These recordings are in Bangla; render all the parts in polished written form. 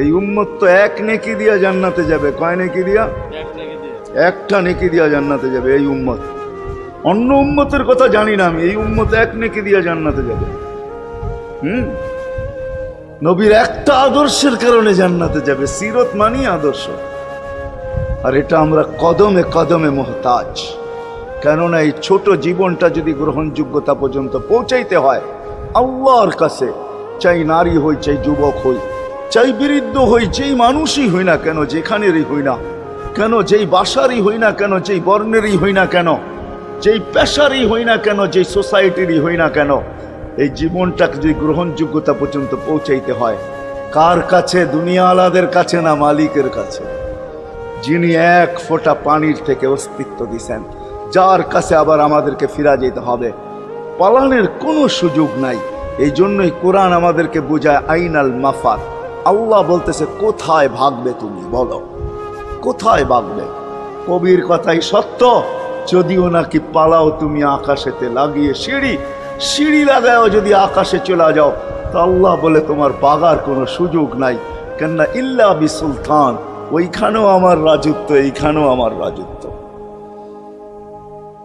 এই উম্মত তো এক নেকি দিয়া জান্নাতে যাবে। কয় নেকি দিয়া? একটা নেকি দিয়া জান্নাতে যাবে এই উম্মত। অন্য উম্মতের কথা জানি না আমি, এই উম্মত এক নেকি দিয়া জান্নাতে যাবে। নবীর একটা আদর্শের কারণে জান্নাতে যাবে। সিরত মানি আদর্শ, আর এটা আমরা কদমে কদমে মুহতাজ। কেননা এই ছোট জীবনটা যদি গ্রহণযোগ্যতা পর্যন্ত পৌঁছাইতে হয় আল্লাহর কাছে, চাই নারী হই, চাই যুবক হই, চাই বৃদ্ধ হই, যেই মানুষই হই না কেন, যেখানেরই হই না কেন, যেই বাসারই হই না কেন, যেই বর্ণেরই হই না কেন, যেই পেশারই হই না কেন, যেই সোসাইটিরই হই না কেন, এই জীবনটাকে যদি গ্রহণযোগ্যতা পর্যন্ত পৌঁছাইতে হয় কার কাছে? দুনিয়াওয়ালাদের কাছে না, মালিকের কাছে, যিনি এক ফোঁটা পানির থেকে অস্তিত্ব দিছেন, যার কাছে আবার আমাদেরকে ফিরা যেতে হবে। পালানের কোনো সুযোগ নাই। এই জন্যই কোরআন আমাদেরকে বোঝায় আইনাল মাফার। আল্লাহ বলতেছে কোথায় ভাগবে তুমি, বলো কোথায় ভাগবে? কবির কথাই সত্য, যদিও নাকি পালাও তুমি আকাশেতে লাগিয়ে সিঁড়ি, সিঁড়ি লাগাও যদি আকাশে চলে যাও, তো আল্লাহ বলে তোমার বাগার কোনো সুযোগ নাই। কেননা ইল্লা বি সুলতান, ওইখানেও আমার রাজত্ব, এইখানেও আমার রাজত্ব,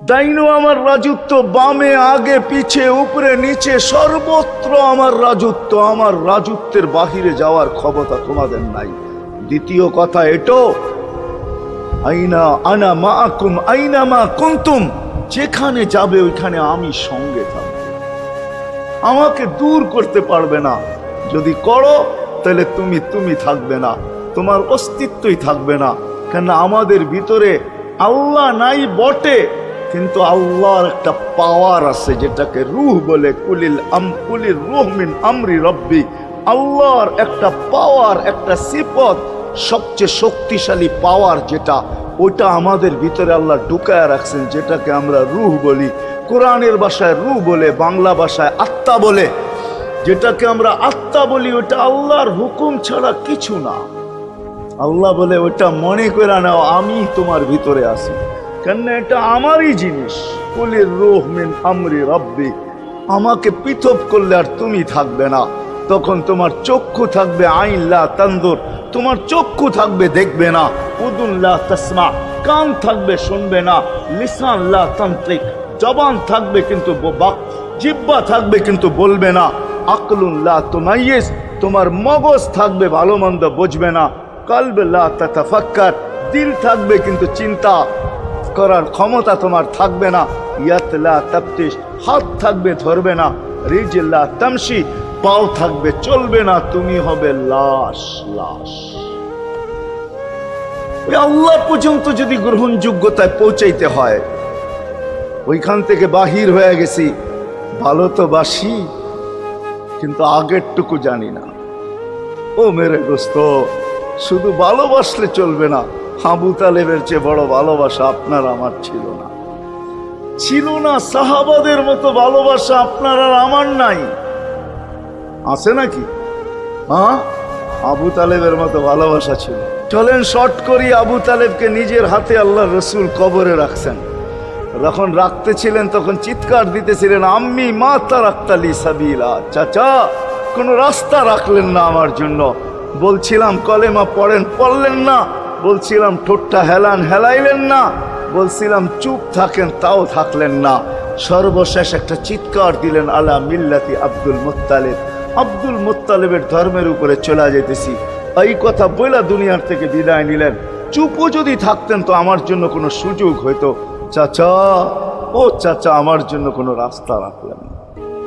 ডাইনো আমার রাজত্ব, বামে আগে পিছে উপরে নিচে সর্বত্র আমার রাজত্ব। আমার রাজত্বের বাহিরে যাওয়ার ক্ষমতা তোমাদের নাই। দ্বিতীয় কথা এটো, আইনা আনা মাআকুম আইনা মা কুনতুম, যেখানে যাবে ওইখানে আমি সঙ্গে থাকব, আমাকে দূর করতে পারবে না। যদি করো তাহলে তুমি থাকবে না, তোমার অস্তিত্বই থাকবে না। কেন আমাদের ভিতরে আল্লাহ নাই বটে, কিন্তু আল্লাহর একটা পাওয়ার আছে যেটাকে রূহ বলে। কুলির রূহ মিন আমরি রব্বি, আল্লাহর একটা পাওয়ার, একটা সিফত, সবচেয়ে শক্তিশালী পাওয়ার যেটা, ওটা আমাদের ভিতরে আল্লাহ ঢুকায় রাখছেন, যেটাকে আমরা রূহ বলি। কোরআনের ভাষায় রূহ বলে, বাংলা ভাষায় আত্মা বলে। যেটাকে আমরা আত্মা বলি ওটা আল্লাহর হুকুম ছাড়া কিছু না। আল্লাহ বলে ওটা মনে করে নাও আমি তোমার ভিতরে আছি, কেন এটা আমারই জিনিস। কুলির রূহ মিন আমরি রব্বি, আমাকে পৃথক করলে আর তুমি থাকবে না। তখন তোমার চক্ষু থাকবে আইন লা তানজুর, তোমার চক্ষু থাকবে দেখবে না। উদুন লা তাসমা, কান থাকবে শুনবে না। লিসান লা তান্তিক, জবান থাকবে কিন্তু জিহ্বা থাকবে কিন্তু বলবে না। আকলুন লা তুমাইয়িজ, তোমার মগজ থাকবে ভালো মন্দ বুঝবে না। কলব লা তাতাফাক্কার, দিল থাকবে কিন্তু চিন্তা করার ক্ষমতা তোমার থাকবে না। ইয়াত লা তাফতিশ, হাত থাকবে ধরবে না। রিজল লা তামশি, পাও থাকবে চলবে না। তুমি হবে লাশ। ওই আল্লাহ পর্যন্ত যদি গ্রহণযোগ্যতায় পৌঁছাইতে হয়, ওইখান থেকে বাহির হয়ে গেছি। ভালো তো বাসি, কিন্তু আগেরটুকু জানি না। ও মেরে দোস্ত, শুধু ভালোবাসলে চলবে না। আবু তালেবের চেয়ে বড় ভালোবাসা আপনার আমার ছিল না, ছিল না। সাহাবাদের মতো ভালোবাসা আপনার আর আমার নাই, আছে নাকি? হ্যাঁ, আবু তালেবের মতো ভালোবাসা ছিল। চলেন শর্ট করি। আবু তালেবকে নিজের হাতে আল্লাহ রসুল কবরে রাখছেন। যখন রাখতেছিলেন তখন চিৎকার দিতেছিলেন, আম্মি মা তারাক্তালি সাবিলা, চাচা কোন রাস্তা রাখলেন না আমার জন্য। বলছিলাম কলেমা পড়েন, পড়লেন না। বলছিলাম ঠোঁটটা হেলান, হেলাইলেন না। বলছিলাম চুপ থাকেন, তাও থাকলেন না। সর্বশেষ একটা চিৎকার দিলেন, আলা মিল্লাতি আব্দুল মুত্তালিব, আব্দুল মুত্তালিবের ধর্মের উপরে চলে যেতেছি। এই কথা বলে দুনিয়ার থেকে বিদায় নিলেন। চুপও যদি থাকতেন তো আমার জন্য কোনো সুযোগ হইতো। চাচা, ও চাচা, আমার জন্য কোনো রাস্তা রাখলেন না।